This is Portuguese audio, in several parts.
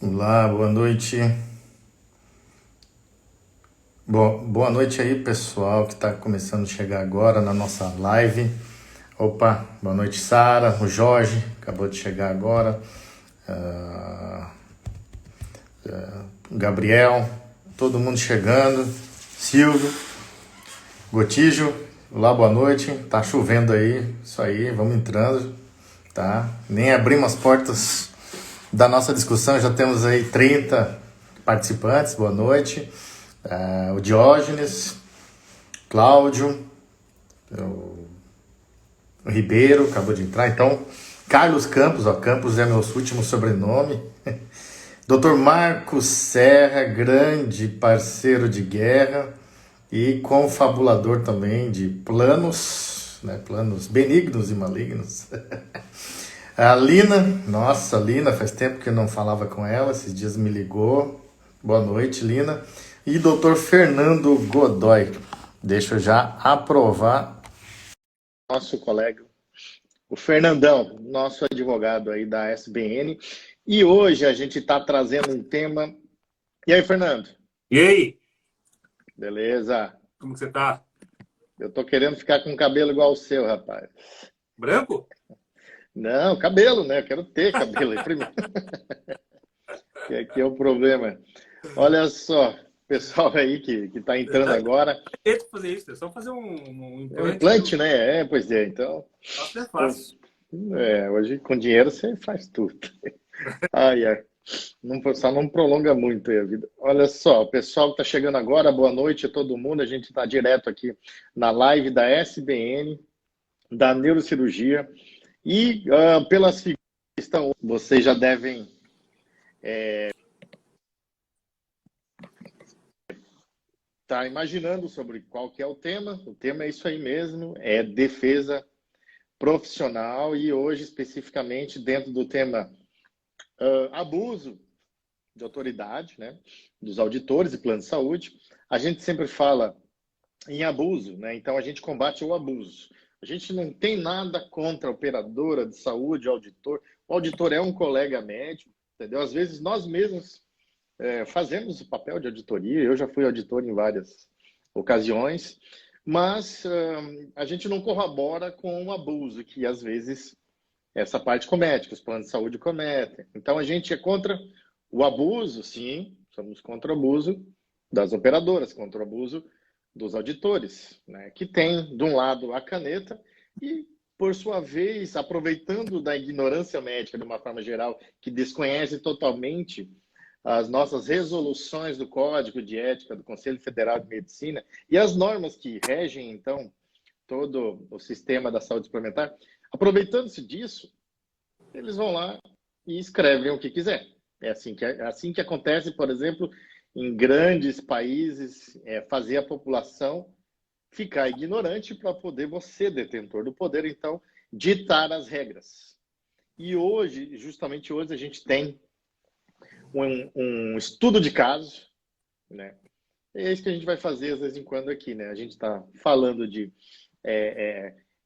Olá, boa noite. Boa noite aí, pessoal que está começando a chegar agora na nossa live. Opa, boa noite, Sara, o Jorge, acabou de chegar agora. Ah, Gabriel, todo mundo chegando. Silvio, Gotijo, olá, boa noite. Tá chovendo aí, isso aí, vamos entrando, tá? Nem abrimos as portas da nossa discussão, já temos aí 30 participantes, boa noite. O Diógenes, Cláudio, o Ribeiro, acabou de entrar. Então, Carlos Campos, ó, Campos é meu último sobrenome. Dr. Marcos Serra, grande parceiro de guerra e confabulador também de planos, né, planos benignos e malignos. A Lina, nossa, Lina, faz tempo que eu não falava com ela, esses dias me ligou. Boa noite, Lina. E Dr. Fernando Godoy, deixa eu já aprovar nosso colega, o Fernandão, nosso advogado aí da SBN. E hoje a gente está trazendo um tema. E aí, Fernando? E aí? Beleza? Como que você tá? Eu tô querendo ficar com cabelo igual o seu, rapaz. Branco? Não, cabelo, né? Eu quero ter cabelo aí primeiro. Que aqui é o problema. Olha só, pessoal aí que tá entrando agora. É pra fazer isso, é só fazer um É um implante. implante, né? É, pois é. Então, Nossa, é fácil. hoje com dinheiro você faz tudo. Ai, ai. Só não prolonga muito aí a vida. Olha só, o pessoal que está chegando agora, boa noite a todo mundo. A gente está direto aqui na live da SBN, da neurocirurgia. E pelas figuras que estão, vocês já devem estar imaginando sobre qual que é o tema. O tema é isso aí mesmo, é defesa profissional e hoje especificamente dentro do tema abuso de autoridade, né, dos auditores e planos de saúde. A gente sempre fala em abuso, né? Então a gente combate o abuso. A gente não tem nada contra a operadora de saúde, auditor. O auditor é um colega médico, entendeu? Às vezes nós mesmos fazemos o papel de auditoria. Eu já fui auditor em várias ocasiões, mas a gente não corrobora com o abuso que às vezes essa parte comete, que os planos de saúde cometem. Então a gente é contra o abuso, sim, somos contra o abuso das operadoras, contra o abuso dos auditores, né, que tem, de um lado, a caneta e, por sua vez, aproveitando da ignorância médica, de uma forma geral, que desconhece totalmente as nossas resoluções do Código de Ética do Conselho Federal de Medicina e as normas que regem, então, todo o sistema da saúde suplementar, aproveitando-se disso, eles vão lá e escrevem o que quiser. É assim que acontece, por exemplo, em grandes países, fazer a população ficar ignorante para poder você, detentor do poder, então, ditar as regras. E hoje, justamente hoje, a gente tem um estudo de caso, né? É isso que a gente vai fazer, de vez em quando, aqui, né? A gente está falando de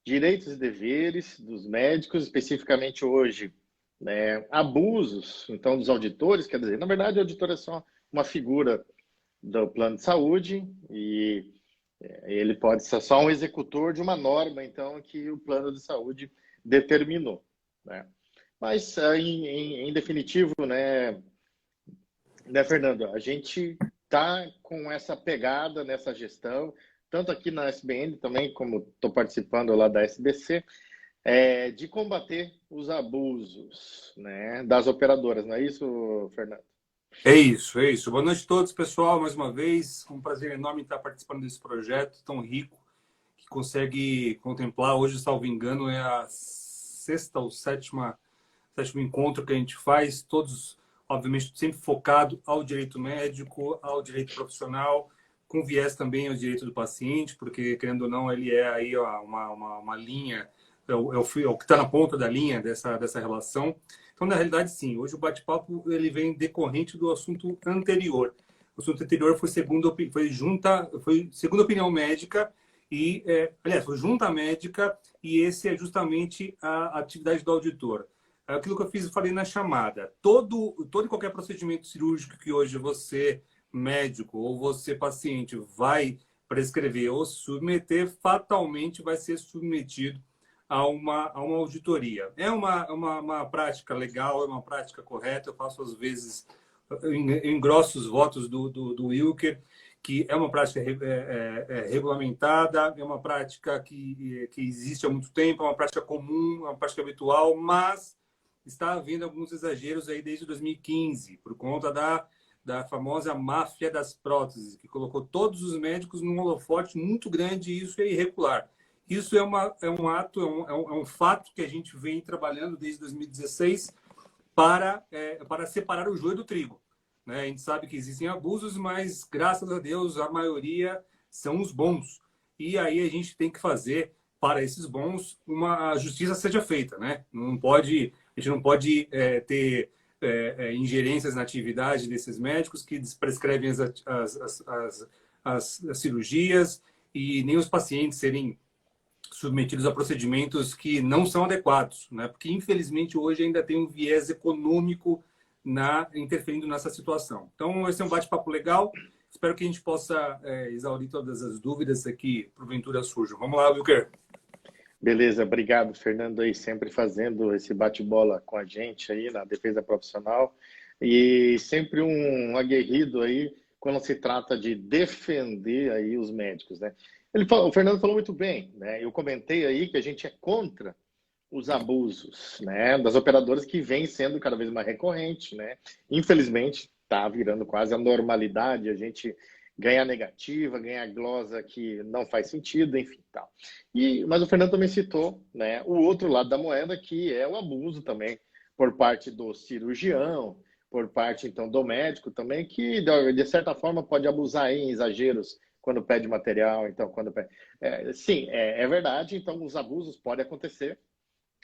direitos e deveres dos médicos, especificamente hoje, né, abusos, então, dos auditores, quer dizer, na verdade, o auditor é só uma figura do plano de saúde e ele pode ser só um executor de uma norma, então, que o plano de saúde determinou, né? Mas, em definitivo, né, Fernando, a gente está com essa pegada nessa gestão, tanto aqui na SBN também, como estou participando lá da SBC, de combater os abusos, né, das operadoras. Não é isso, Fernando? É isso, é isso. Boa noite a todos, pessoal. Mais uma vez, um prazer enorme estar participando desse projeto tão rico que consegue contemplar. Hoje, salvo engano, é a sexta ou sétimo encontro que a gente faz, todos, obviamente, sempre focado ao direito médico, ao direito profissional, com viés também ao direito do paciente, porque, querendo ou não, ele é aí ó, uma linha, é o que está na ponta da linha dessa relação. Então, na realidade, sim, hoje o bate-papo ele vem decorrente do assunto anterior. O assunto anterior foi segunda opinião médica, aliás, foi junta médica, e esse é justamente a atividade do auditor. é aquilo que falei na chamada. Todo e qualquer procedimento cirúrgico que hoje você, médico, ou você, paciente, vai prescrever ou submeter, fatalmente vai ser submetido a uma auditoria. É uma prática legal, é uma prática correta. Eu faço, às vezes, em grossos votos do Wilker, que é uma prática regulamentada, é uma prática que existe há muito tempo, é uma prática comum, é uma prática habitual, mas está havendo alguns exageros aí desde 2015, por conta da famosa máfia das próteses, que colocou todos os médicos num holofote muito grande, e isso é irregular. Isso é um fato que a gente vem trabalhando desde 2016 para separar o joio do trigo, né? A gente sabe que existem abusos, mas, graças a Deus, a maioria são os bons. E aí a gente tem que fazer, para esses bons, a justiça seja feita, né? A gente não pode ter ingerências na atividade desses médicos que prescrevem as cirurgias, e nem os pacientes serem submetidos a procedimentos que não são adequados, né? Porque, infelizmente, hoje ainda tem um viés econômico interferindo nessa situação. Então, esse é um bate-papo legal. Espero que a gente possa exaurir todas as dúvidas que, porventura, surjam. Vamos lá, Wilker. Beleza, obrigado, Fernando, aí sempre fazendo esse bate-bola com a gente aí na defesa profissional, e sempre um aguerrido aí quando se trata de defender aí os médicos, né? O Fernando falou muito bem, né? Eu comentei aí que a gente é contra os abusos, né, das operadoras, que vem sendo cada vez mais recorrente, né? Infelizmente, está virando quase a normalidade, a gente ganhar negativa, ganhar glosa que não faz sentido, enfim, tal. Mas o Fernando também citou, né, o outro lado da moeda, que é o abuso também por parte do cirurgião, por parte, então, do médico também, que, de certa forma, pode abusar em exageros quando pede material, então, quando pede... sim, é verdade, então, os abusos podem acontecer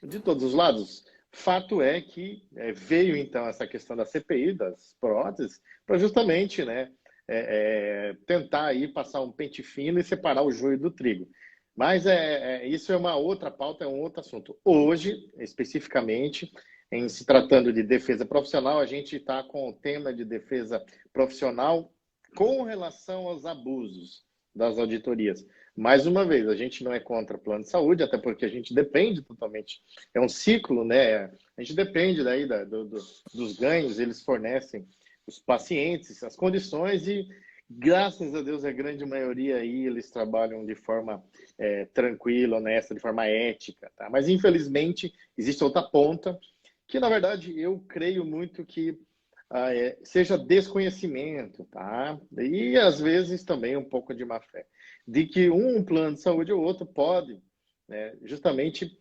de todos os lados. Fato é que veio, então, essa questão da CPI, das próteses, para justamente, né, tentar aí passar um pente fino e separar o joio do trigo. Mas isso é uma outra pauta, é um outro assunto. Hoje, especificamente, em se tratando de defesa profissional, a gente está com o tema de defesa profissional com relação aos abusos das auditorias. Mais uma vez, a gente não é contra plano de saúde, até porque a gente depende totalmente. É um ciclo, né? A gente depende daí dos ganhos, eles fornecem os pacientes, as condições, e graças a Deus a grande maioria aí eles trabalham de forma tranquila, honesta, de forma ética, tá? Mas infelizmente existe outra ponta que, na verdade, eu creio muito que seja desconhecimento, tá? E às vezes também um pouco de má fé, de que um plano de saúde ou outro pode, né, justamente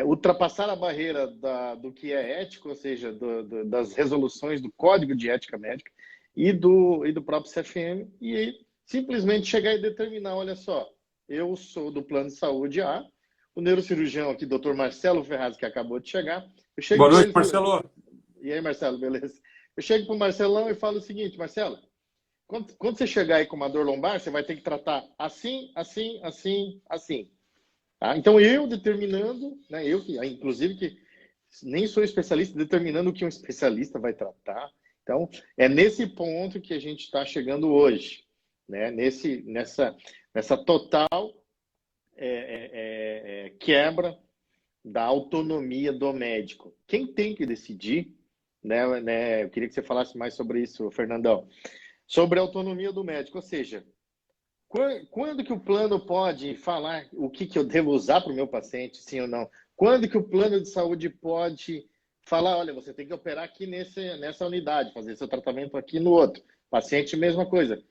ultrapassar a barreira do que é ético, ou seja, das resoluções do Código de Ética Médica e do próprio CFM, e simplesmente chegar e determinar, olha só, eu sou do plano de saúde A, o neurocirurgião aqui, doutor Marcelo Ferraz, que acabou de chegar. Boa noite, Marcelo. E aí, Marcelo, beleza? Eu chego para o Marcelão e falo o seguinte: Marcelo, quando você chegar aí com uma dor lombar, você vai ter que tratar assim, assim, assim, assim. Tá? Então, eu determinando, né, eu que, inclusive, que nem sou especialista, determinando o que um especialista vai tratar. Então, é nesse ponto que a gente está chegando hoje, né? Nessa total quebra da autonomia do médico. Quem tem que decidir, né? Eu queria que você falasse mais sobre isso, Fernandão, sobre a autonomia do médico, ou seja, quando que o plano pode falar o que eu devo usar para o meu paciente, sim ou não? Quando que o plano de saúde pode falar, olha, você tem que operar aqui nessa unidade, fazer seu tratamento aqui no outro. Paciente, mesma coisa.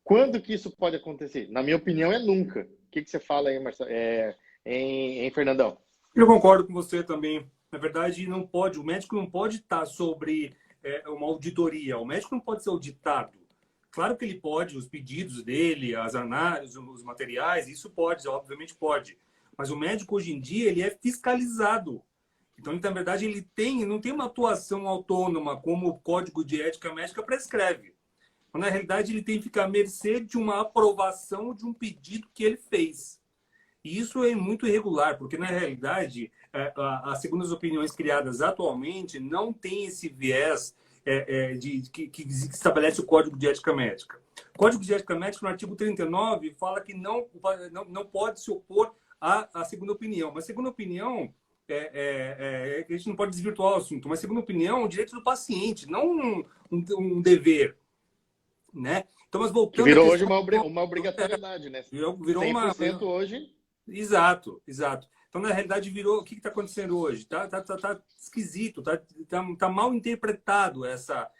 Quando que isso pode acontecer? Na minha opinião, é nunca. O que você fala aí, Marcelo? Em Fernandão? Eu concordo com você também. Na verdade, não pode, o médico não pode estar sobre uma auditoria. O médico não pode ser auditado. Claro que ele pode, os pedidos dele, as análises, os materiais, isso pode, obviamente pode. Mas o médico, hoje em dia, ele é fiscalizado. Então, na verdade, ele não tem uma atuação autônoma como o Código de Ética Médica prescreve. Então, na realidade, ele tem que ficar à mercê de uma aprovação de um pedido que ele fez. E isso é muito irregular, porque, na realidade, as segundas opiniões criadas atualmente não têm esse viés que estabelece o Código de Ética Médica. O Código de Ética Médica, no artigo 39, fala que não pode se opor à segunda opinião. Mas segunda opinião, a gente não pode desvirtuar o assunto, mas segunda opinião é um direito do paciente, não um dever, né? Então, mas Que voltando à virou hoje questão... uma obrigatoriedade, né? Virou 100% hoje. Exato, exato. Então, na realidade, virou... O que está acontecendo hoje? Tá esquisito, tá mal interpretado essa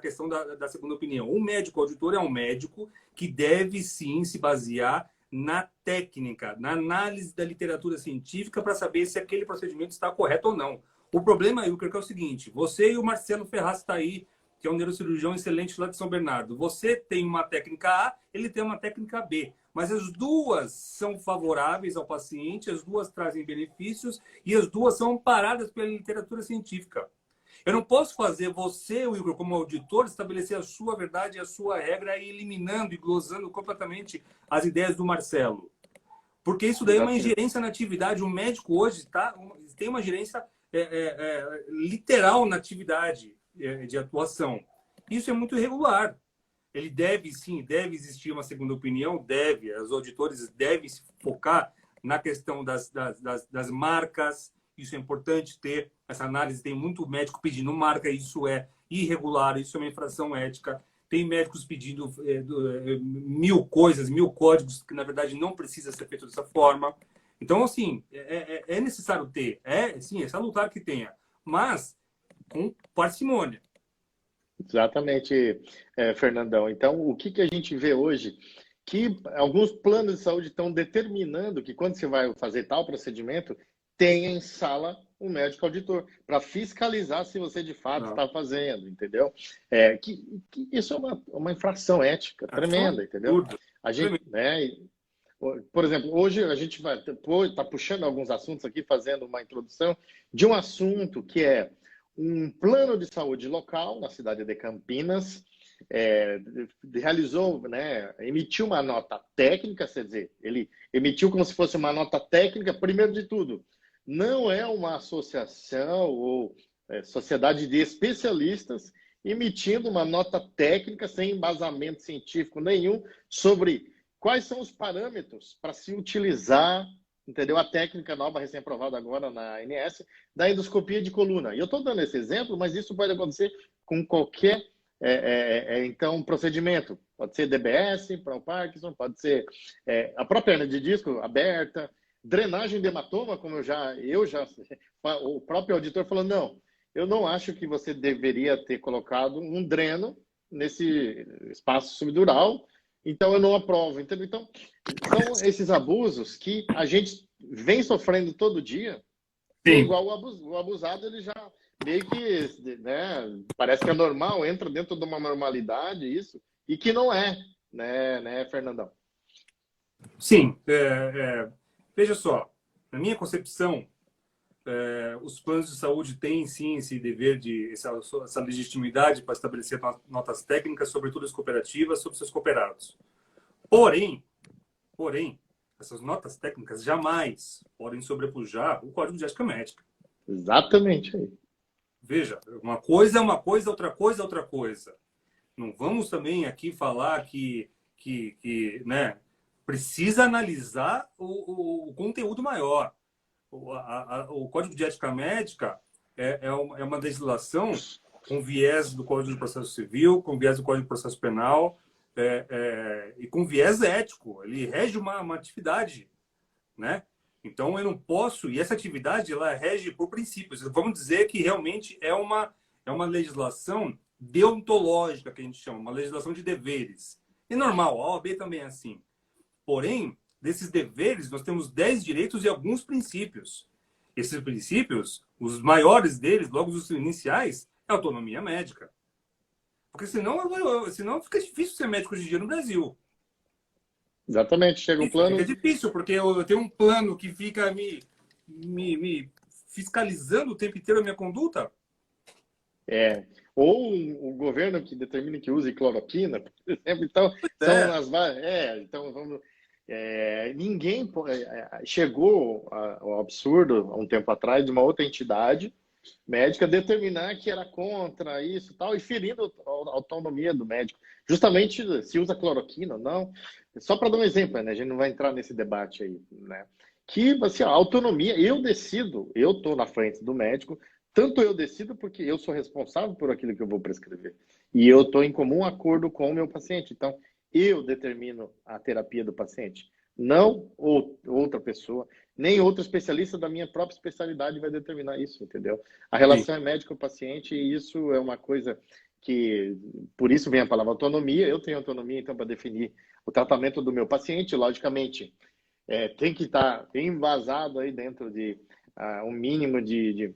questão da segunda opinião. O médico auditor é um médico que deve, sim, se basear na técnica, na análise da literatura científica para saber se aquele procedimento está correto ou não. O problema, Wilker, é o seguinte: você e o Marcelo Ferraz está aí, que é um neurocirurgião excelente lá de São Bernardo. Você tem uma técnica A, ele tem uma técnica B. Mas as duas são favoráveis ao paciente, as duas trazem benefícios e as duas são amparadas pela literatura científica. Eu não posso fazer você, Wilker, como auditor, estabelecer a sua verdade e a sua regra e eliminando e glosando completamente as ideias do Marcelo. Porque isso daí é uma ingerência na atividade. O médico hoje tem uma ingerência literal na atividade de atuação. Isso é muito irregular. Ele deve, sim, deve existir uma segunda opinião, deve. Os auditores devem se focar na questão das marcas. Isso é importante ter essa análise. Tem muito médico pedindo marca, isso é irregular, isso é uma infração ética. Tem médicos pedindo 1000 coisas, 1000 códigos, que na verdade não precisa ser feito dessa forma. Então, assim, é necessário ter, sim, é salutar que tenha, mas com parcimônia. Exatamente, Fernandão. Então, o que a gente vê hoje? Que alguns planos de saúde estão determinando que quando você vai fazer tal procedimento, tenha em sala um médico auditor para fiscalizar se você de fato está fazendo, entendeu? Isso é uma infração ética tremenda, entendeu? A gente, né? Por exemplo, hoje a gente vai tá puxando alguns assuntos aqui, fazendo uma introdução de um assunto que é um plano de saúde local na cidade de Campinas, realizou, né, emitiu uma nota técnica, quer dizer, ele emitiu como se fosse uma nota técnica. Primeiro de tudo, não é uma associação ou sociedade de especialistas emitindo uma nota técnica sem embasamento científico nenhum sobre quais são os parâmetros para se utilizar, entendeu? A técnica nova, recém-aprovada agora na ANS, da endoscopia de coluna. E eu estou dando esse exemplo, mas isso pode acontecer com qualquer então, procedimento. Pode ser DBS para o Parkinson, pode ser a própria hernia de disco aberta, drenagem de hematoma, como eu já o próprio auditor falou, não, eu não acho que você deveria ter colocado um dreno nesse espaço subdural, então eu não aprovo. Então, são esses abusos que a gente vem sofrendo todo dia. Sim. Igual o abusado, ele já meio que, né, parece que é normal, entra dentro de uma normalidade isso, e que não é, né Fernandão? Sim. Veja só, na minha concepção, os planos de saúde têm, sim, esse dever essa legitimidade para estabelecer notas técnicas, sobretudo as cooperativas, sobre seus cooperados. Porém, essas notas técnicas jamais podem sobrepujar o Código de Ética Médica. Exatamente. Veja, uma coisa é uma coisa, outra coisa é outra coisa. Não vamos também aqui falar que né, precisa analisar o conteúdo maior. O Código de Ética Médica é uma legislação com viés do Código de Processo Civil, com viés do Código de Processo Penal, e com viés ético. Ele rege uma atividade, né? Então, eu não posso... E essa atividade, ela rege por princípios. Vamos dizer que realmente é uma legislação deontológica, que a gente chama, uma legislação de deveres. É normal, a OAB também é assim. Porém, desses deveres, nós temos 10 direitos e alguns princípios. Esses princípios, os maiores deles, logo os iniciais, é a autonomia médica. Porque senão fica difícil ser médico hoje em dia no Brasil. Exatamente, chega um plano... É difícil, porque eu tenho um plano que fica me fiscalizando o tempo inteiro a minha conduta. Ou o governo que determina que use cloroquina, por exemplo. Então, então vamos... Ninguém chegou ao absurdo, há um tempo atrás, de uma outra entidade médica determinar que era contra isso e tal, e ferindo a autonomia do médico. Justamente se usa cloroquina, não. Só para dar um exemplo, né? A gente não vai entrar nesse debate aí, né? Que, assim, a autonomia, eu decido, eu estou na frente do médico, tanto eu decido porque eu sou responsável por aquilo que eu vou prescrever. E eu estou em comum acordo com o meu paciente. Então, eu determino a terapia do paciente, não outra pessoa, nem outro especialista da minha própria especialidade vai determinar isso, entendeu? A relação é médico-paciente e isso é uma coisa que, por isso vem a palavra autonomia. Eu tenho autonomia, então, para definir o tratamento do meu paciente, logicamente, tem que estar embasado aí dentro de um mínimo de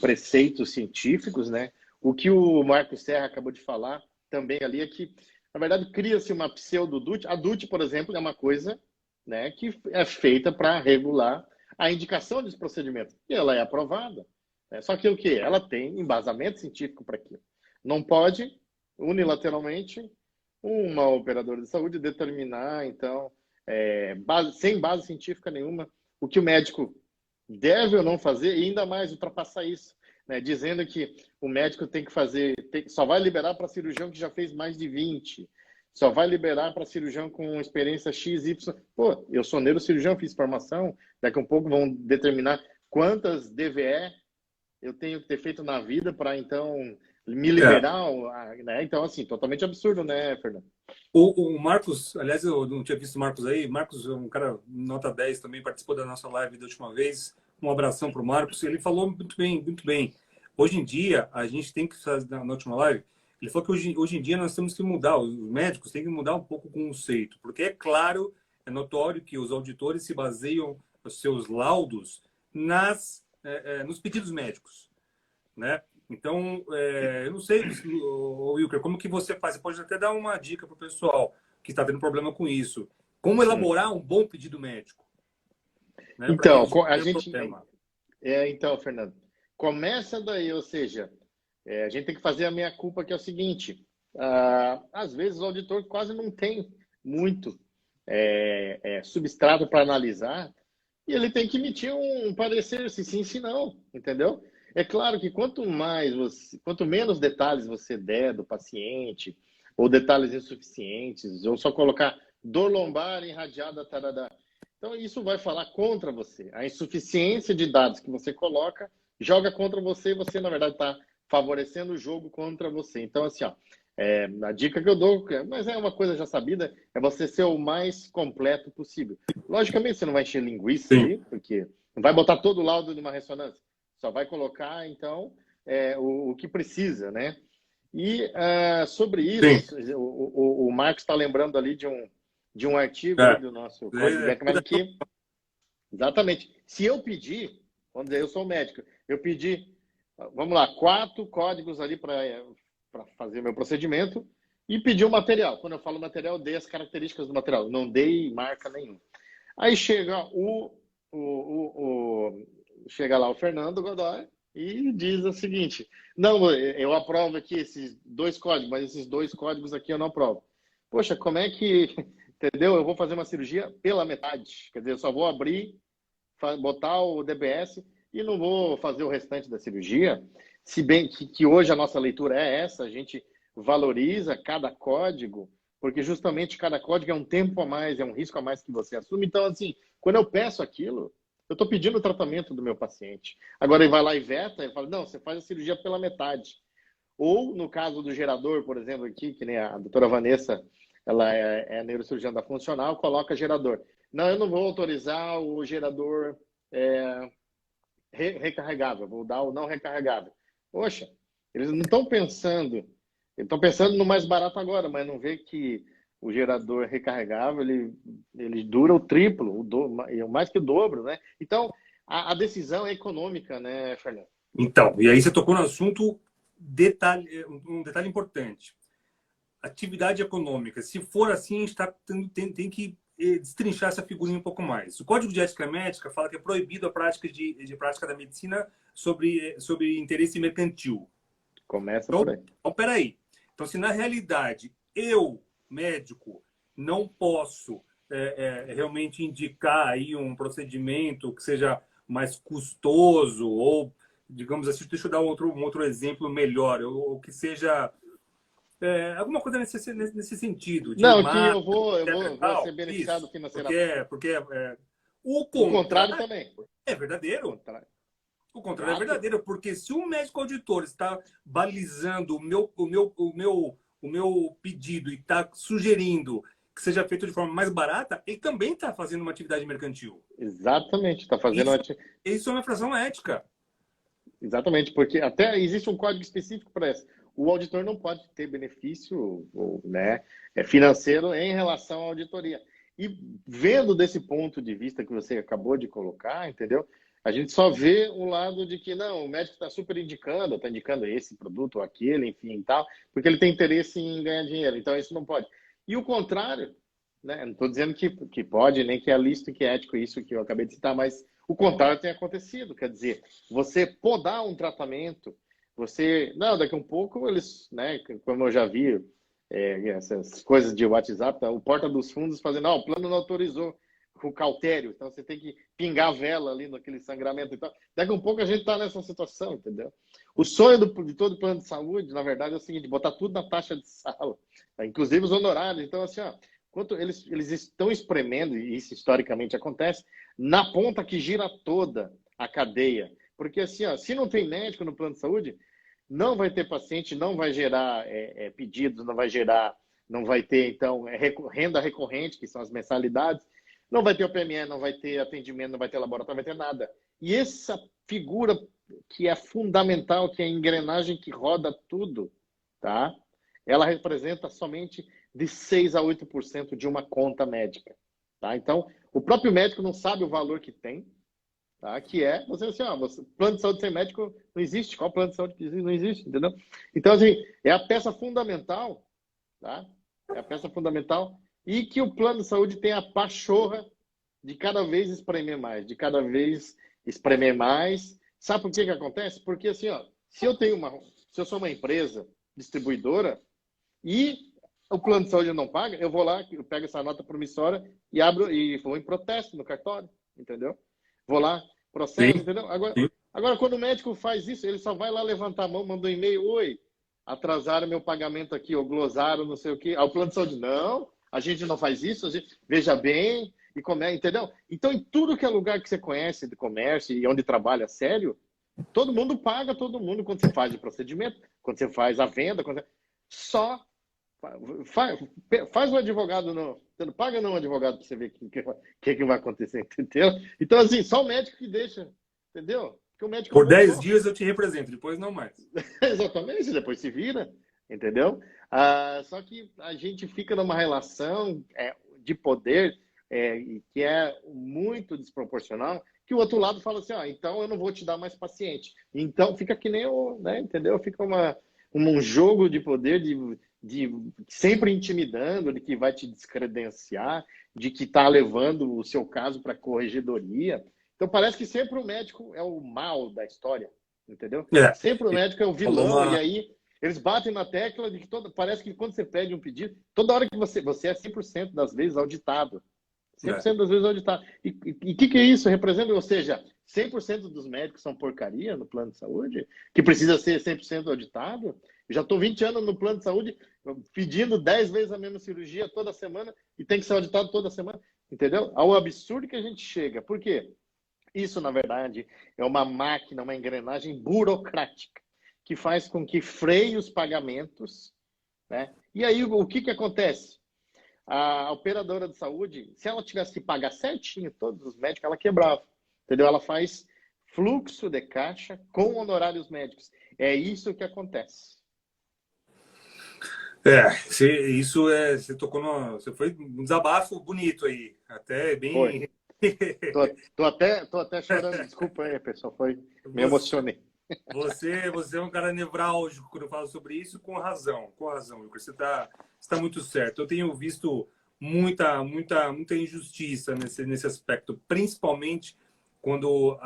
preceitos científicos, né? O que o Marco Serra acabou de falar também ali é que, na verdade, cria-se uma pseudo-DUT. A DUT, por exemplo, é uma coisa, né, que é feita para regular a indicação dos procedimentos. E ela é aprovada. Né? Só que o quê? Ela tem embasamento científico para aquilo. Não pode, unilateralmente, uma operadora de saúde determinar, então, sem base científica nenhuma, o que o médico deve ou não fazer, e ainda mais ultrapassar isso, né? Dizendo que o médico tem que fazer, só vai liberar para cirurgião que já fez mais de 20, só vai liberar para cirurgião com experiência X, Y. Pô, eu sou neurocirurgião, fiz formação, daqui a um pouco vão determinar quantas DVE eu tenho que ter feito na vida para, então, me liberar, né? Então, assim, totalmente absurdo, né, Fernando? O Marcos, aliás, eu não tinha visto o Marcos aí. Marcos é um cara nota 10 também, participou da nossa live da última vez. Um abração para o Marcos. Ele falou muito bem, muito bem. Hoje em dia, a gente tem que fazer, na última live, ele falou que hoje em dia nós temos que mudar, os médicos têm que mudar um pouco o conceito, porque é claro, é notório que os auditores se baseiam os seus laudos nos pedidos médicos, né? Então, eu não sei, Wilker, como que você faz? Você pode até dar uma dica para o pessoal que está tendo problema com isso. Como elaborar um bom pedido médico? Né? Então, então, Fernando, começa daí, ou seja, a gente tem que fazer a meia-culpa, que é o seguinte, às vezes o auditor quase não tem muito substrato para analisar e ele tem que emitir um parecer, se sim, se não, entendeu? É claro que quanto menos detalhes você der do paciente, ou detalhes insuficientes, ou só colocar dor lombar irradiada, tarará. Então, isso vai falar contra você. A insuficiência de dados que você coloca joga contra você e você, na verdade, está favorecendo o jogo contra você. Então, assim, ó, a dica que eu dou, mas é uma coisa já sabida, é você ser o mais completo possível. Logicamente, você não vai encher linguiça ali, porque não vai botar todo o laudo de uma ressonância. Só vai colocar, então, o que precisa, né? E sobre isso, o Marcos está lembrando ali de um artigo aí do nosso Código Beckman, exatamente, se eu pedir, vamos dizer, eu sou médico, eu pedi, vamos lá, 4 códigos ali para fazer meu procedimento e pedi o material. Quando eu falo material, eu dei as características do material, não dei marca nenhuma. Aí chega chega lá o Fernando Godoy e diz o seguinte: não, eu aprovo aqui esses 2 códigos, mas esses 2 códigos aqui eu não aprovo. Poxa, como é que, entendeu? Eu vou fazer uma cirurgia pela metade. Quer dizer, eu só vou abrir, botar o DBS e não vou fazer o restante da cirurgia. Se bem que hoje a nossa leitura é essa, a gente valoriza cada código, porque justamente cada código é um tempo a mais, é um risco a mais que você assume. Então, assim, quando eu peço aquilo, eu estou pedindo o tratamento do meu paciente. Agora ele vai lá e veta, ele fala, não, você faz a cirurgia pela metade. Ou, no caso do gerador, por exemplo, aqui, que nem a doutora Vanessa, ela é neurocirurgiã da funcional, coloca gerador. Não, eu não vou autorizar o gerador recarregável, vou dar o não recarregável. Poxa, eles não estão pensando, eles estão pensando no mais barato agora, mas não vê que o gerador recarregável, ele dura o triplo, mais que o dobro, né? Então, a decisão é econômica, né, Fernando? Então, e aí você tocou no assunto, um detalhe importante. Atividade econômica. Se for assim, a gente tem que destrinchar essa figurinha um pouco mais. O Código de Ética Médica fala que é proibido a prática de prática da medicina sobre interesse mercantil. Começa por aí. Então, peraí. Então, se na realidade eu, médico, não posso realmente indicar aí um procedimento que seja mais custoso ou, digamos assim, deixa eu dar um outro exemplo melhor, ou que seja alguma coisa nesse sentido, de Não, que eu marca, vou, eu etc. vou, e vou ser tal. beneficiado Isso, financeiramente. porque o O contrário contrário também. é O verdadeiro. contrário. O contrário é Exato. verdadeiro, porque se o médico auditor está balizando o meu pedido e está sugerindo que seja feito de forma mais barata, ele também está fazendo uma atividade mercantil. Exatamente. Está fazendo Isso, uma... isso é uma infração ética. Exatamente, porque até existe um código específico para isso. O auditor não pode ter benefício, né, financeiro em relação à auditoria. E vendo desse ponto de vista que você acabou de colocar, entendeu? A gente só vê o lado de que não, o médico está super indicando, está indicando esse produto ou aquele, enfim, e tal, porque ele tem interesse em ganhar dinheiro. Então isso não pode. E o contrário, né? Não estou dizendo que pode, nem que é lícito e que é ético isso que eu acabei de citar, mas o contrário tem acontecido. Quer dizer, você podar um tratamento, você... Não, daqui a um pouco eles, né, como eu já vi, essas coisas de WhatsApp, tá, o porta dos fundos fazendo, não, o plano não autorizou o cautério, então você tem que pingar a vela ali naquele sangramento. Então, daqui a um pouco a gente está nessa situação, entendeu? O sonho de todo plano de saúde, na verdade, é o seguinte, botar tudo na taxa de sala, tá? Inclusive os honorários. Então, assim, ó, quanto eles estão espremendo, e isso historicamente acontece, na ponta que gira toda a cadeia. Porque, assim, ó, se não tem médico no plano de saúde, não vai ter paciente, não vai gerar pedidos, não vai ter, então, renda recorrente, que são as mensalidades, não vai ter o PME, não vai ter atendimento, não vai ter laboratório, não vai ter nada. E essa figura que é fundamental, que é a engrenagem que roda tudo, tá? Ela representa somente de 6 a 8% de uma conta médica, tá? Então, o próprio médico não sabe o valor que tem, tá? Que é, você assim, ó, plano de saúde sem médico não existe. Qual plano de saúde que existe? Não existe, entendeu? Então, assim, é a peça fundamental, tá? É a peça fundamental e que o plano de saúde tem a pachorra de cada vez espremer mais, de cada vez espremer mais. Sabe por que que acontece? Porque assim, ó, se eu sou uma empresa distribuidora e o plano de saúde não paga, eu vou lá, eu pego essa nota promissória e abro e vou em protesto no cartório, entendeu? Vou lá, processo, Sim, entendeu? sim. Agora, quando o médico faz isso, ele só vai lá levantar a mão, manda um e-mail, oi, atrasaram meu pagamento aqui, ou glosaram, não sei o quê. Ao plano de saúde, não, a gente não faz isso, a gente, veja bem, e como é, entendeu? Então, em tudo que é lugar que você conhece de comércio e onde trabalha sério, todo mundo paga todo mundo quando você faz o procedimento, quando você faz a venda, só faz um advogado não. Você não paga não um advogado para você ver o que vai acontecer, entendeu? Então, assim, só o médico que deixa, entendeu? Porque o médico Por bom 10 só. dias eu te represento, depois não mais. Exatamente, depois se vira, entendeu? Só que a gente fica numa relação de poder que é muito desproporcional, que o outro lado fala assim, então eu não vou te dar mais paciente. Então fica que nem o, né, entendeu? Fica um jogo de poder de sempre intimidando, de que vai te descredenciar, de que está levando o seu caso para a corregedoria. Então parece que sempre o médico é o mal da história, entendeu? É, Sempre o médico é o falou vilão, e uma. aí eles batem na tecla de que parece que quando você pede um pedido, toda hora que você é 100% das vezes auditado. É. 100% das vezes auditado. E o que é isso? Representa, ou seja, 100% dos médicos são porcaria no plano de saúde, que precisa ser 100% auditado. Eu já estou 20 anos no plano de saúde, pedindo 10 vezes a mesma cirurgia toda semana e tem que ser auditado toda semana. Entendeu? Ao absurdo que a gente chega. Por quê? Isso, na verdade, é uma máquina, uma engrenagem burocrática que faz com que freie os pagamentos, né? E aí, o que acontece? A operadora de saúde, se ela tivesse que pagar certinho todos os médicos, ela quebrava, entendeu? Ela faz fluxo de caixa com honorários médicos. É isso que acontece. Você tocou você foi um desabafo bonito aí, até Foi. bem. Tô até chorando, desculpa aí, pessoal, me Você, emocionei. você é um cara nevrálgico quando eu falo sobre isso, com razão, Lucas. Você tá muito certo. Eu tenho visto muita injustiça nesse aspecto, principalmente quando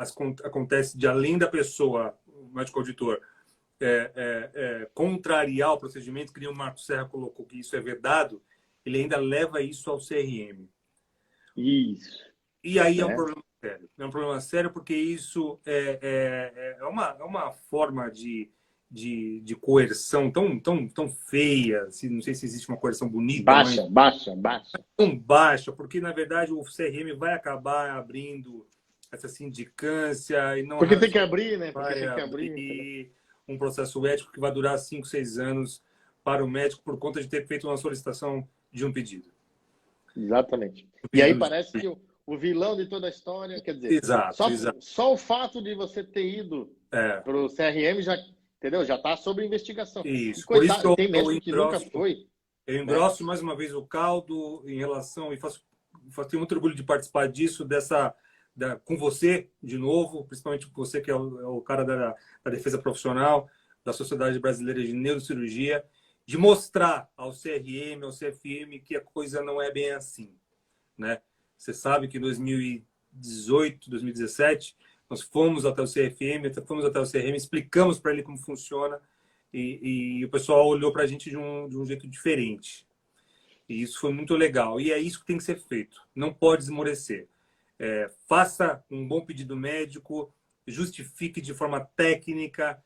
acontece de além da pessoa, o médico auditor, contrariar o procedimento, que nem o Marco Serra colocou que isso é vedado, ele ainda leva isso ao CRM. Isso. E aí é um Né? problema sério. É um problema sério porque isso é uma forma de coerção tão feia. Assim, não sei se existe uma coerção bonita, mas Baixa. tão baixa, porque na verdade o CRM vai acabar abrindo essa sindicância e não Porque tem razoável que abrir, né? Porque vai tem que abrir, entendeu? abrir um processo ético que vai durar 5, 6 anos para o médico por conta de ter feito uma solicitação de um pedido. Exatamente. Um E aí pedido parece que o vilão de toda a história, quer dizer, Exato, exato. só o fato de você ter ido É, para o CRM já, entendeu? Já está sob investigação. E isso. Por isso que coitado, tem médico que nunca foi, eu né? engrosso mais uma vez o caldo em relação, e tenho muito orgulho de participar disso, com você, de novo, principalmente com você, que é o cara da defesa profissional, da Sociedade Brasileira de Neurocirurgia, de mostrar ao CRM, ao CFM, que a coisa não é bem assim, né? Você sabe que em 2018, 2017, nós fomos até o CFM, fomos até o CRM, explicamos para ele como funciona e o pessoal olhou para a gente de um jeito diferente. E isso foi muito legal. E é isso que tem que ser feito. Não pode esmorecer. Faça um bom pedido médico, justifique de forma técnica,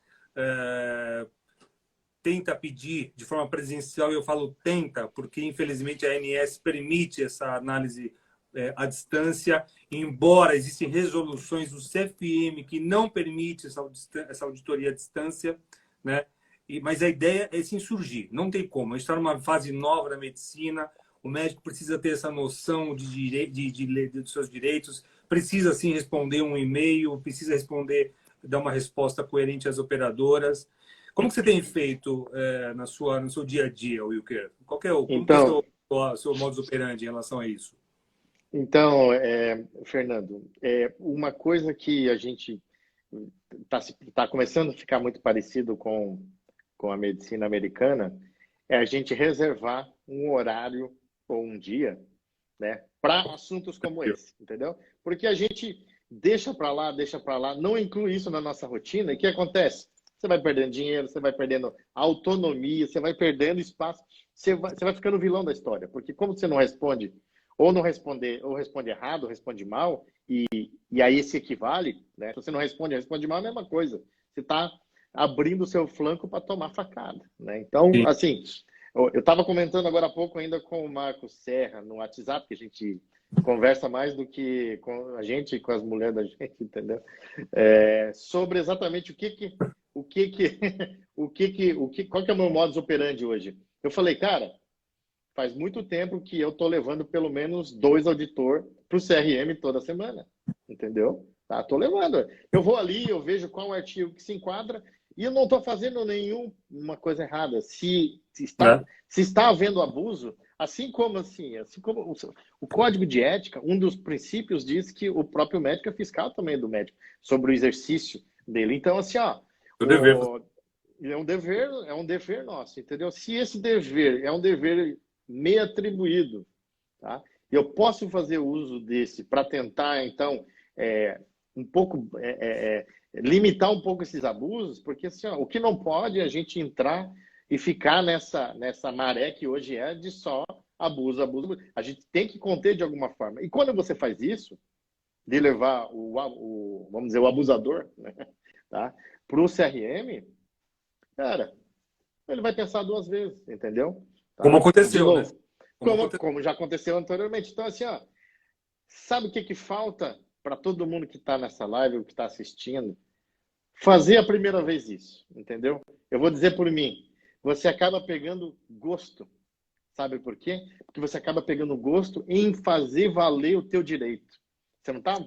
tenta pedir de forma presencial, e eu falo tenta, porque infelizmente a ANS permite essa análise à distância, embora existem resoluções do CFM que não permite essa auditoria à distância, né? Mas a ideia é se insurgir, não tem como. A gente está numa fase nova da medicina, o médico precisa ter essa noção dos seus direitos, precisa sim responder um e-mail, precisa dar uma resposta coerente às operadoras. Como que você tem feito no seu dia a dia, Wilker? Como que é Então, o seu modus operandi em relação a isso? então, Fernando, uma coisa que a gente está começando a ficar muito parecido com a medicina americana é a gente reservar um horário ou um dia, né, para assuntos como esse, entendeu? Porque a gente deixa para lá, não inclui isso na nossa rotina, e o que acontece? Você vai perdendo dinheiro, você vai perdendo autonomia, você vai perdendo espaço, você vai ficando vilão da história, porque como você não responde, ou não responder, ou responde errado, ou responde mal, e aí se equivale, né? Se você não responde, responde mal, é a mesma coisa. Você está abrindo o seu flanco para tomar facada, né? Então, Sim. assim, eu estava comentando agora há pouco ainda com o Marcos Serra no WhatsApp, que a gente conversa mais do que com a gente e com as mulheres da gente, entendeu? Sobre exatamente qual que é o meu modus operandi hoje. Eu falei, cara, faz muito tempo que eu tô levando pelo menos 2 auditor para o CRM toda semana, entendeu? Tá, tô levando. Eu vou ali, eu vejo qual artigo que se enquadra e eu não estou fazendo nenhuma coisa errada. Se está havendo abuso, assim como o Código de Ética, um dos princípios diz que o próprio médico é fiscal também do médico sobre o exercício dele. Então, assim, ó, O dever. é um dever nosso, entendeu? Se esse dever é um dever me atribuído, tá? Eu posso fazer uso desse para tentar, então, um pouco limitar um pouco esses abusos, porque assim, ó, o que não pode é a gente entrar e ficar nessa maré que hoje é de só abuso, abuso. A gente tem que conter de alguma forma. E quando você faz isso, de levar vamos dizer, o abusador, né, tá, para o CRM, cara, ele vai pensar 2 vezes, entendeu? Como Tá? De aconteceu, né? novo, Como aconteceu. como já aconteceu anteriormente. Então, assim, ó, sabe o que falta para todo mundo que está nessa live, ou que está assistindo? Fazer a primeira vez isso, entendeu? Eu vou dizer por mim, você acaba pegando gosto. Sabe por quê? Porque você acaba pegando gosto em fazer valer o teu direito. Você não está,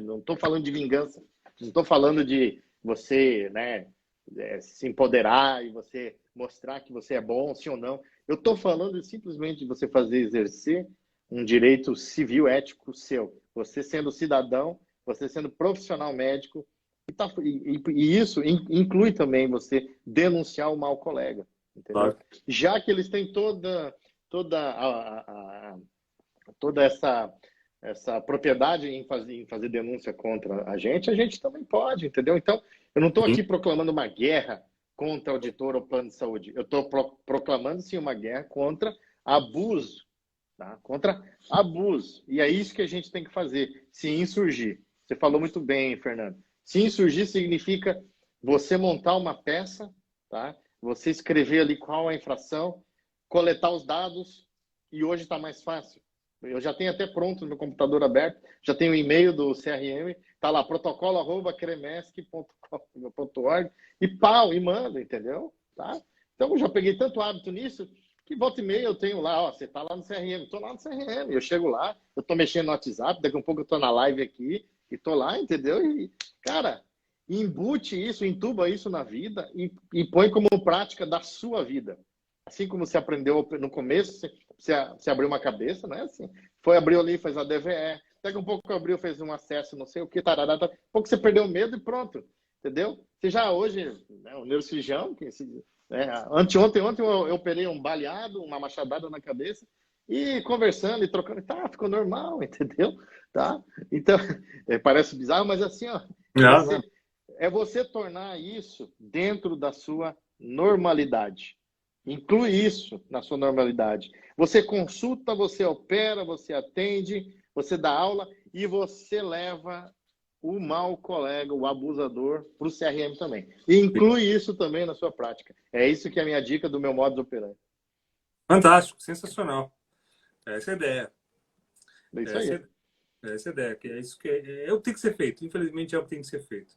não estou falando de vingança, não estou falando de você, né, se empoderar e você mostrar que você é bom, sim ou não. Eu estou falando simplesmente de você fazer exercer um direito civil ético seu. Você sendo cidadão, você sendo profissional médico, e isso inclui também você denunciar o mau colega, entendeu? Claro. Já que eles têm toda toda essa propriedade em fazer denúncia contra a gente também pode, entendeu? Então, eu não estou Sim. aqui proclamando uma guerra contra auditor ou plano de saúde. Eu estou proclamando, sim, uma guerra contra abuso tá? Contra abuso. E é isso que a gente tem que fazer, se insurgir. Você falou muito bem, Fernando. Se insurgir significa você montar uma peça, tá? Você escrever ali qual é a infração, coletar os dados, e hoje está mais fácil. Eu já tenho até pronto no meu computador aberto, já tenho o e-mail do CRM, tá lá, protocolo@cremesc.org, e pau, e manda, entendeu? Tá? Então, eu já peguei tanto hábito nisso, que volta e meia eu tenho lá, ó, você tá lá no CRM, tô lá no CRM, eu chego lá, eu tô mexendo no WhatsApp, daqui a pouco eu tô na live aqui, e tô lá, entendeu? E, cara, embute isso, entuba isso na vida e põe como prática da sua vida. Assim como você aprendeu no começo, você abriu uma cabeça, né? Assim, foi, abriu ali, fez a DVE, daqui a pouco abriu, fez um acesso, não sei o que, tarará, daqui a pouco você perdeu o medo e pronto, entendeu? Você já hoje, né, o neurocirurgião, ontem eu operei um baleado, uma machadada na cabeça, e conversando e trocando, tá, ficou normal, entendeu? Tá? Então, parece bizarro, mas assim, ó, Não. é você tornar isso dentro da sua normalidade. Inclui isso na sua normalidade. Você consulta, você opera, você atende, você dá aula e você leva o mau colega, o abusador, para o CRM também. E inclui isso também na sua prática. É isso que é a minha dica do meu modus operandi. Fantástico, sensacional. Essa é a ideia. É isso aí. Essa é a ideia, que é isso que é o que tem que ser feito. Infelizmente, é o que tem que ser feito.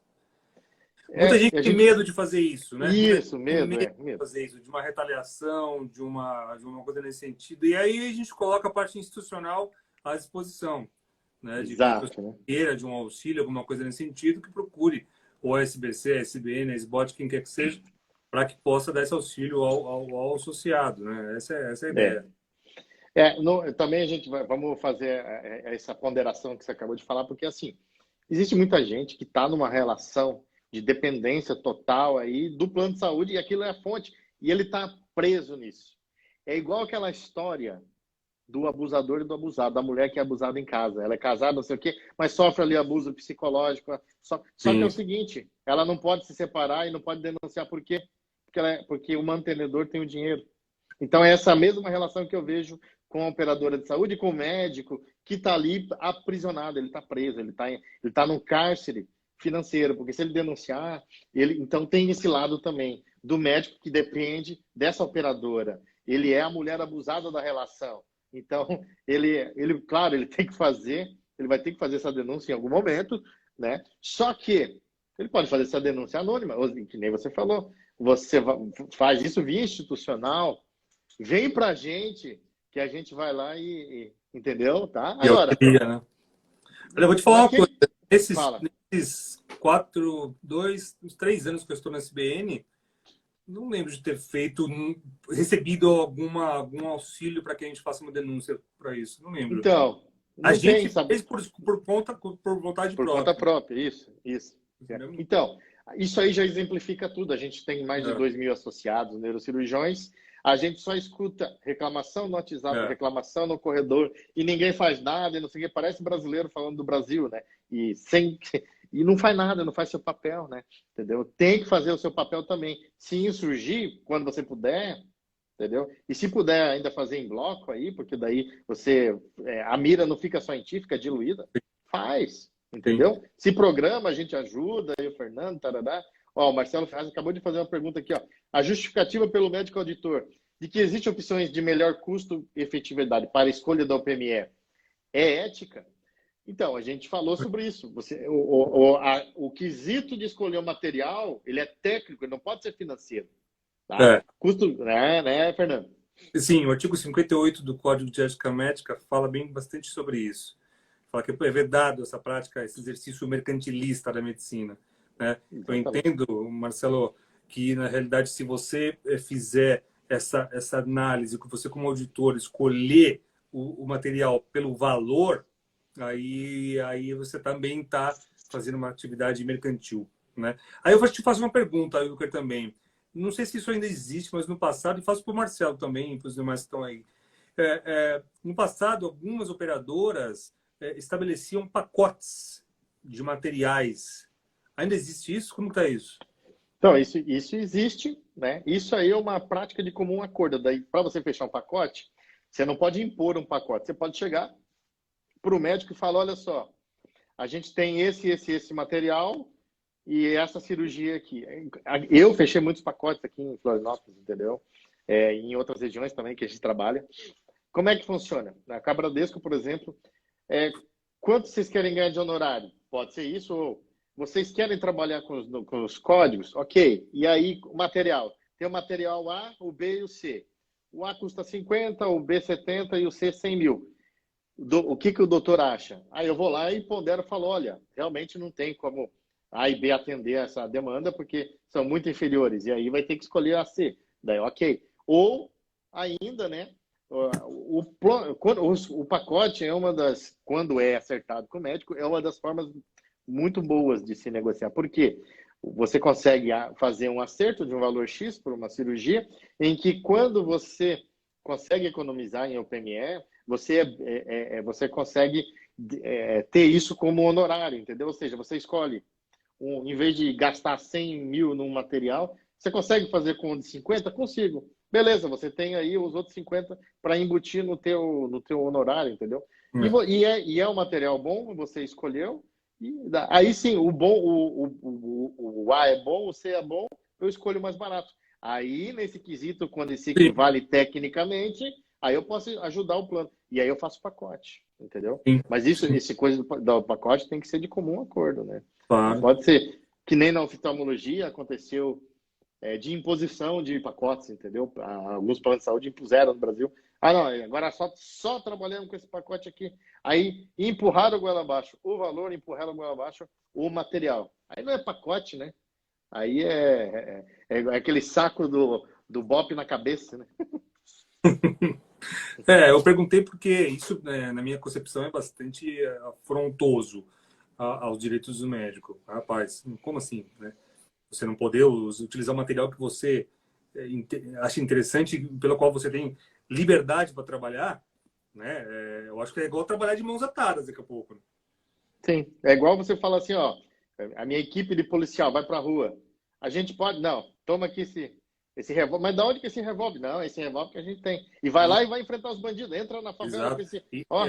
Muita gente tem medo de fazer isso, né? Isso, medo medo. de fazer isso, de uma retaliação, de uma coisa nesse sentido. E aí a gente coloca a parte institucional à disposição, né? De que a pessoa queira de um auxílio, alguma coisa nesse sentido, que procure o SBC, a SBN, a SBOT, quem quer que seja, para que possa dar esse auxílio ao associado, né? Essa é a ideia. Também vamos fazer essa ponderação que você acabou de falar, porque assim, existe muita gente que está numa relação de dependência total aí do plano de saúde e aquilo é a fonte, e ele está preso nisso. É igual aquela história do abusador e do abusado, da mulher que é abusada em casa. Ela é casada, não sei o quê, mas sofre ali abuso psicológico. Só que é o seguinte, ela não pode se separar e não pode denunciar por quê? Porque o mantenedor tem o dinheiro. Então, é essa mesma relação que eu vejo com a operadora de saúde, com o médico, que está ali aprisionado, ele está preso, ele tá num cárcere financeiro, porque se ele denunciar, então tem esse lado também do médico que depende dessa operadora. Ele é a mulher abusada da relação. Então, claro, ele vai ter que fazer essa denúncia em algum momento, né? Só que ele pode fazer essa denúncia anônima, que nem você falou. Você faz isso via institucional, vem pra gente, que a gente vai lá entendeu? Tá? Agora, eu vou te falar uma coisa. Nesses 3 anos que eu estou na SBN, não lembro de ter recebido algum auxílio para que a gente faça uma denúncia para isso. Não lembro. Então, a gente fez por vontade própria. Por conta própria, isso. Então, isso aí já exemplifica tudo. A gente tem mais de 2.000 associados neurocirurgiões. A gente só escuta reclamação no WhatsApp, reclamação no corredor, e ninguém faz nada, e não sei o que. Parece brasileiro falando do Brasil, né? E não faz nada, não faz seu papel, né? Entendeu? Tem que fazer o seu papel também. Se insurgir, quando você puder, entendeu? E se puder ainda fazer em bloco aí, porque daí a mira não fica só em ti, fica diluída, faz, entendeu? Sim. Se programa, a gente ajuda, aí o Fernando, tarará. Ó, o Marcelo Ferraz acabou de fazer uma pergunta aqui, ó. A justificativa pelo médico auditor de que existem opções de melhor custo-efetividade para a escolha da OPME é ética? Então, a gente falou sobre isso. O quesito de escolher o material, ele é técnico, ele não pode ser financeiro. Tá? Custo, né, Fernando? Sim, o artigo 58 do Código de Ética Médica fala bastante sobre isso. Fala que é vedado essa prática, esse exercício mercantilista da medicina. Né? Eu entendo, Marcelo, que na realidade, se você fizer essa análise, que você como auditor escolher o material pelo valor, aí você também está fazendo uma atividade mercantil. Né? Aí eu vou te fazer uma pergunta, Wilker, também. Não sei se isso ainda existe, mas no passado, e faço para o Marcelo também, para os demais que estão aí. No passado, algumas operadoras estabeleciam pacotes de materiais. Ainda existe isso? Como está isso? Então, isso existe, né? Isso aí é uma prática de comum acordo. Daí, para você fechar um pacote, Você não pode impor um pacote. Você pode chegar para o médico e falar, olha só, a gente tem esse material e essa cirurgia aqui. Eu fechei muitos pacotes aqui em Florianópolis, entendeu? Em outras regiões também que a gente trabalha. Como é que funciona? Na Cabradesco, por exemplo, quanto vocês querem ganhar de honorário? Pode ser isso, ou vocês querem trabalhar com os códigos? Ok. E aí, o material? Tem o material A, o B e o C. O A custa 50, o B 70 e o C 100 mil. O que o doutor acha? Aí eu vou lá e pondero e falo, olha, realmente não tem como A e B atender essa demanda, porque são muito inferiores. E aí vai ter que escolher a C. Daí, ok. Ou ainda, né? O pacote é uma das, quando é acertado com o médico, é uma das formas muito boas de se negociar. Por quê? Você consegue fazer um acerto de um valor X por uma cirurgia, em que quando você consegue economizar em OPME, você consegue ter isso como honorário, entendeu? Ou seja, você escolhe, em vez de gastar 100 mil num material, você consegue fazer com um de 50? Consigo. Beleza, você tem aí os outros 50 para embutir no teu honorário, entendeu? E é um material bom, você escolheu. Aí sim, o A é bom, o C é bom, eu escolho o mais barato. Aí, nesse quesito, quando esse equivale tecnicamente, aí eu posso ajudar o plano. E aí eu faço pacote, entendeu? Sim. Mas esse coisa do pacote tem que ser de comum acordo, né? Claro. Não pode ser que nem na oftalmologia aconteceu de imposição de pacotes, entendeu? Alguns planos de saúde impuseram no Brasil. Ah, não, agora só trabalhando com esse pacote aqui. Aí empurraram o goela abaixo o valor, empurraram o goela abaixo o material. Aí não é pacote, né? Aí é aquele saco do BOP na cabeça, né? Eu perguntei porque isso, na minha concepção, é bastante afrontoso aos direitos do médico. Rapaz, como assim, né? Você não poder utilizar o material que você acha interessante, pelo qual você tem liberdade para trabalhar, né? Eu acho que é igual trabalhar de mãos atadas daqui a pouco. Né? Sim, é igual você falar assim, ó, a minha equipe de policial vai para a rua. A gente pode, não, toma aqui esse revólver. Mas de onde que esse revólver? Não, esse revólver que a gente tem. E vai lá e vai enfrentar os bandidos. Entra na favela com esse... Ó,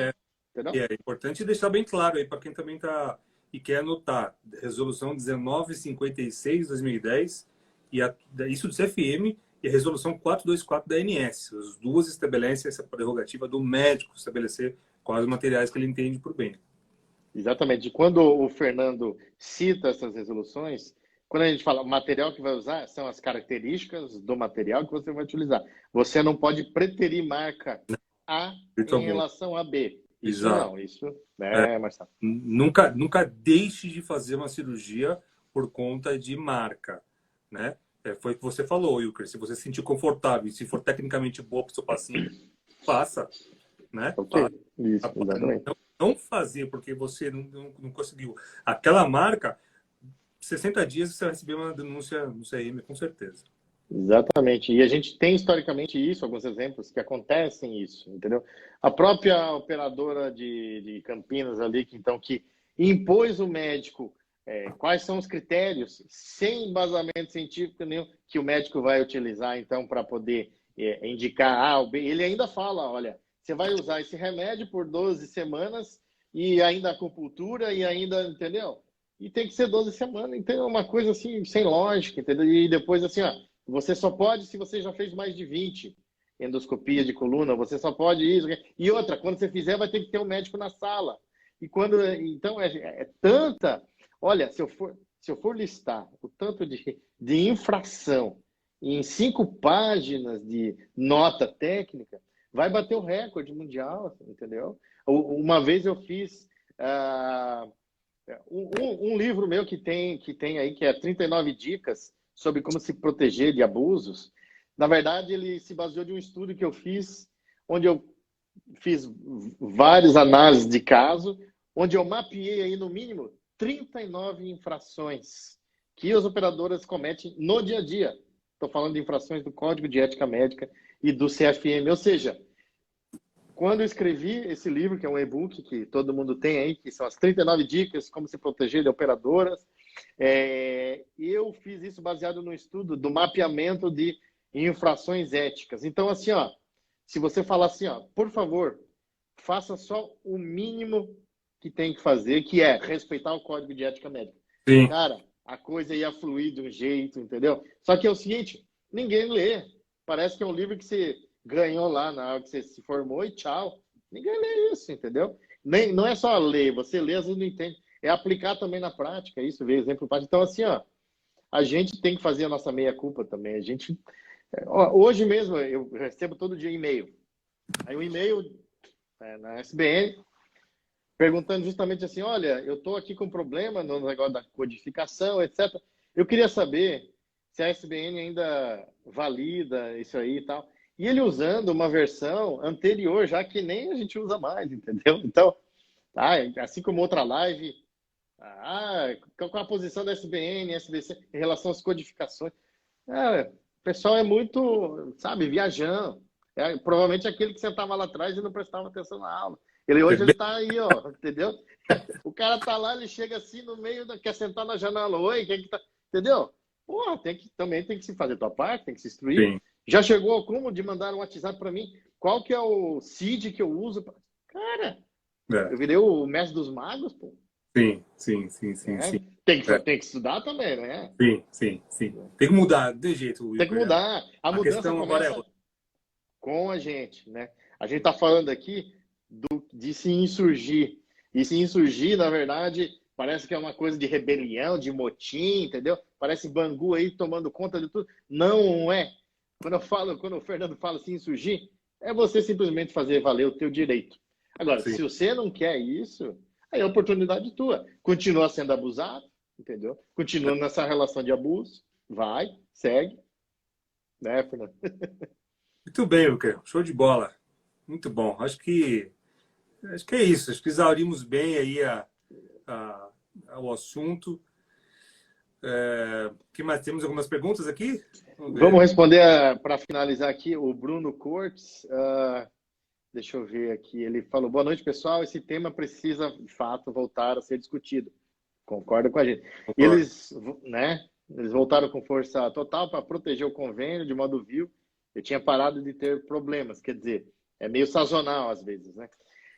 entendeu? É importante deixar bem claro aí para quem também está e quer anotar. Resolução 1956 de 2010 e isso do CFM e a resolução 424 da ANS. As duas estabelecem essa prerrogativa do médico estabelecer quais os materiais que ele entende por bem. Exatamente. Quando o Fernando cita essas resoluções, quando a gente fala material que vai usar, são as características do material que você vai utilizar. Você não pode preterir marca A em relação a B. Isso Exato. não, isso, né, Marcelo? Nunca deixe de fazer uma cirurgia por conta de marca, né? Foi o que você falou, Wilker. Se você se sentir confortável e se for tecnicamente boa para o seu paciente, faça, né? Ok, isso, exatamente. Não fazer porque você não conseguiu aquela marca, 60 dias você vai receber uma denúncia no CRM, com certeza. Exatamente. E a gente tem historicamente isso, alguns exemplos que acontecem isso, entendeu? A própria operadora de Campinas ali, que impôs o médico quais são os critérios, sem embasamento científico nenhum, que o médico vai utilizar, então, para poder indicar A ou B. Ele ainda fala, olha, você vai usar esse remédio por 12 semanas e ainda acupuntura e ainda, entendeu? E tem que ser 12 semanas, então é uma coisa assim, sem lógica, entendeu? E depois assim, ó, você só pode se você já fez mais de 20 endoscopia de coluna, você só pode isso. E outra, quando você fizer, vai ter que ter um médico na sala. Então, tanta... Olha, se eu for listar o tanto de infração em 5 páginas de nota técnica, vai bater o recorde mundial, entendeu? Uma vez eu fiz um livro meu que tem aí, que é 39 dicas sobre como se proteger de abusos. Na verdade, ele se baseou de um estudo que eu fiz, onde eu fiz várias análises de caso, onde eu mapeei aí, no mínimo, 39 infrações que as operadoras cometem no dia a dia. Estou falando de infrações do Código de Ética Médica e do CFM. Ou seja, quando eu escrevi esse livro, que é um e-book que todo mundo tem aí, que são as 39 dicas como se proteger de operadoras, eu fiz isso baseado no estudo do mapeamento de infrações éticas. Então, assim, ó, se você falar assim, ó, por favor, faça só o mínimo que tem que fazer, que é respeitar o Código de Ética Médica. Sim. Cara, a coisa ia fluir de um jeito, entendeu? Só que é o seguinte, ninguém lê. Parece que é um livro que você ganhou lá na hora que você se formou e tchau. Ninguém lê isso, entendeu? Nem, não é só ler, você lê, às vezes não entende. É aplicar também na prática, isso, ver exemplo prático. Então, assim, ó, a gente tem que fazer a nossa meia-culpa também. A gente... Hoje mesmo, eu recebo todo dia e-mail. Aí um e-mail na SBN, perguntando justamente assim, olha, eu estou aqui com problema no negócio da codificação, etc. Eu queria saber se a SBN ainda valida isso aí e tal. E ele usando uma versão anterior, já que nem a gente usa mais, entendeu? Então, tá, assim como outra live, com a posição da SBN, SBC, em relação às codificações. O pessoal é muito, sabe, viajando. Provavelmente aquele que sentava lá atrás e não prestava atenção na aula. Hoje ele tá aí, ó, entendeu? O cara tá lá, ele chega assim no meio, quer sentar na janela. Oi, quem que tá... Entendeu? Porra, também tem que se fazer a tua parte, tem que se instruir. Sim. Já chegou ao cúmulo de mandar um WhatsApp para mim? Qual que é o CID que eu uso? Cara, eu virei o mestre dos magos, pô. Sim. Tem que estudar também, né? Sim. Tem que mudar, de jeito, Will. Tem que mudar. A mudança questão começa agora com a gente, né? A gente tá falando aqui de se insurgir. E se insurgir, na verdade, parece que é uma coisa de rebelião, de motim, entendeu? Parece Bangu aí tomando conta de tudo. Não é. Quando o Fernando fala se insurgir, é você simplesmente fazer valer o teu direito. Agora, Sim. se você não quer isso, aí é oportunidade tua. Continua sendo abusado, entendeu? Continua nessa relação de abuso, vai, segue. Né, Fernando? Muito bem, Wilker. Show de bola. Muito bom. Acho que é isso. Acho que exaurimos bem aí o assunto. Que mais? Temos algumas perguntas aqui? Vamos responder para finalizar aqui o Bruno Cortes. Deixa eu ver aqui. Ele falou: boa noite, pessoal. Esse tema precisa, de fato, voltar a ser discutido. Concorda com a gente. Eles voltaram com força total para proteger o convênio de modo vil. Eu tinha parado de ter problemas. Quer dizer, é meio sazonal às vezes, né?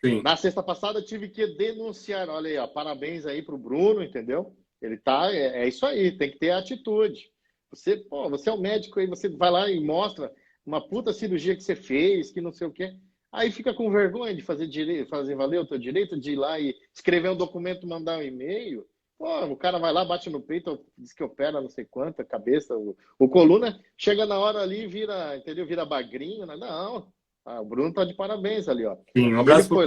Sim. Na sexta passada, eu tive que denunciar. Olha aí, ó, parabéns aí para o Bruno, entendeu? Ele tá... É isso aí, tem que ter atitude. Você é um médico aí, você vai lá e mostra uma puta cirurgia que você fez, que não sei o quê. Aí fica com vergonha de fazer valer o teu direito de ir lá e escrever um documento, mandar um e-mail. Pô, o cara vai lá, bate no peito, diz que opera não sei quanto, a cabeça, o coluna, chega na hora ali, vira, entendeu? Vira bagrinho, né? Não. O Bruno tá de parabéns ali, ó. Sim, um abraço pro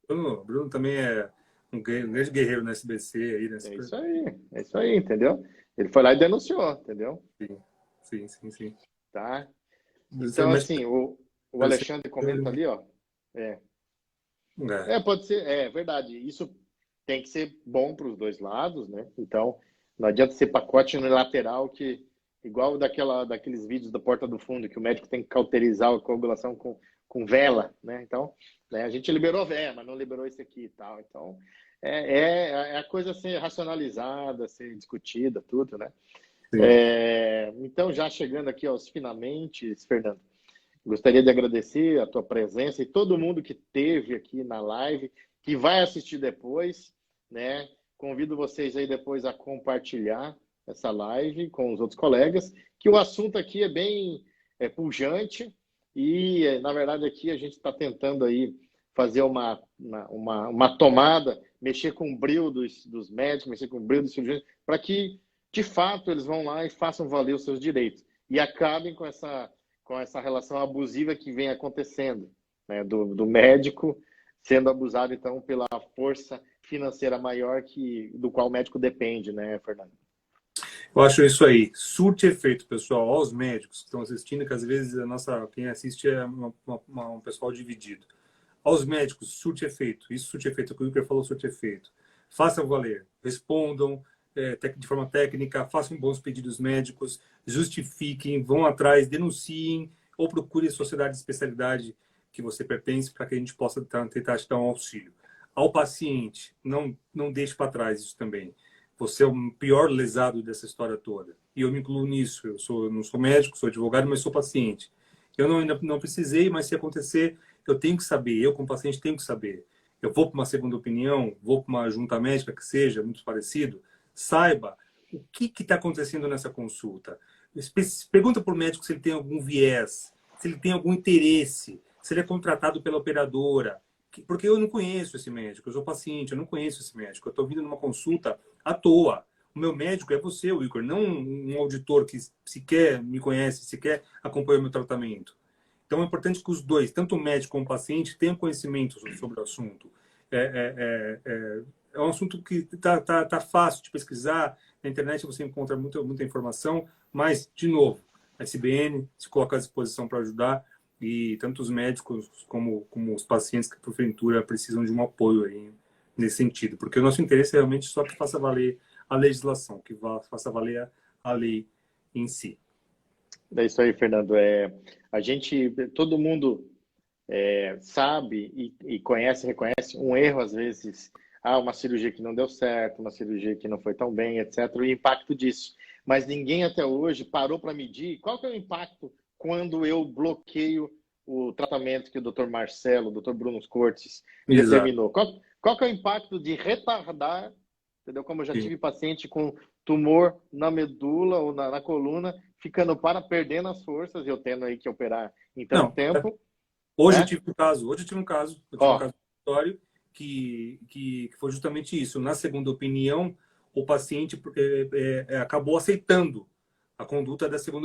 Bruno. O Bruno também é um grande guerreiro no SBC aí, né? É isso aí, entendeu? Ele foi lá e denunciou, entendeu? Sim. Tá? Então, assim, o Alexandre comenta ali, ó. Pode ser, verdade. Isso tem que ser bom para os dois lados, né? Então, não adianta ser pacote unilateral que, igual daqueles vídeos da Porta do Fundo, que o médico tem que cauterizar a coagulação com vela, né? Então, a gente liberou vela, mas não liberou isso aqui e tal. Então, a coisa ser racionalizada, ser discutida, tudo, né? Então, já chegando aqui aos finalmente, Fernando, gostaria de agradecer a tua presença e todo mundo que esteve aqui na live, que vai assistir depois, né? Convido vocês aí depois a compartilhar essa live com os outros colegas, que o assunto aqui é bem pujante e, na verdade, aqui a gente está tentando aí fazer uma tomada, mexer com o brilho dos médicos, mexer com o brilho dos cirurgiões, para que, de fato, eles vão lá e façam valer os seus direitos e acabem com essa relação abusiva que vem acontecendo, né, do médico sendo abusado, então, pela força financeira maior do qual o médico depende, né, Fernando? Eu acho isso aí. Surte efeito, pessoal. Aos médicos que estão assistindo, que às vezes quem assiste é um pessoal dividido. Aos médicos, surte efeito. Isso, surte efeito. O que o Wilker falou, surte efeito. Façam valer. Respondam de forma técnica, façam bons pedidos médicos, justifiquem, vão atrás, denunciem ou procure a sociedade de especialidade que você pertence para que a gente possa tentar te dar um auxílio. Ao paciente, não deixe para trás isso também. Você é o pior lesado dessa história toda. E eu me incluo nisso. Eu não sou médico, sou advogado, mas sou paciente. Eu ainda não precisei, mas se acontecer, eu tenho que saber, eu como paciente tenho que saber. Eu vou para uma segunda opinião, vou para uma junta médica que seja muito parecido, saiba o que está acontecendo nessa consulta. Pergunta para o médico se ele tem algum viés, se ele tem algum interesse, se ele é contratado pela operadora. Porque eu não conheço esse médico, eu sou paciente, eu não conheço esse médico. Eu estou vindo numa consulta à toa. O meu médico é você, Igor, não um auditor que sequer me conhece, sequer acompanha o meu tratamento. Então é importante que os dois, tanto o médico como o paciente, tenham conhecimento sobre o assunto. É um assunto que tá fácil de pesquisar. Na internet você encontra muita informação, mas, de novo, a SBN se coloca à disposição para ajudar e tanto os médicos como os pacientes que, porventura, precisam de um apoio aí nesse sentido. Porque o nosso interesse é realmente só que faça valer a legislação, que faça valer a lei em si. É isso aí, Fernando. A gente, todo mundo sabe e conhece, reconhece um erro, às vezes, uma cirurgia que não deu certo, uma cirurgia que não foi tão bem, etc., o impacto disso. Mas ninguém até hoje parou para medir qual que é o impacto quando eu bloqueio o tratamento que o Dr. Marcelo, o Dr. Bruno Cortes determinou. Qual que é o impacto de retardar, entendeu? Como eu já tive paciente com tumor na medula ou na coluna, ficando perdendo as forças, eu tendo aí que operar em tanto tempo. Hoje eu tive um caso no consultório que foi justamente isso. Na segunda opinião, o paciente acabou aceitando a conduta da segunda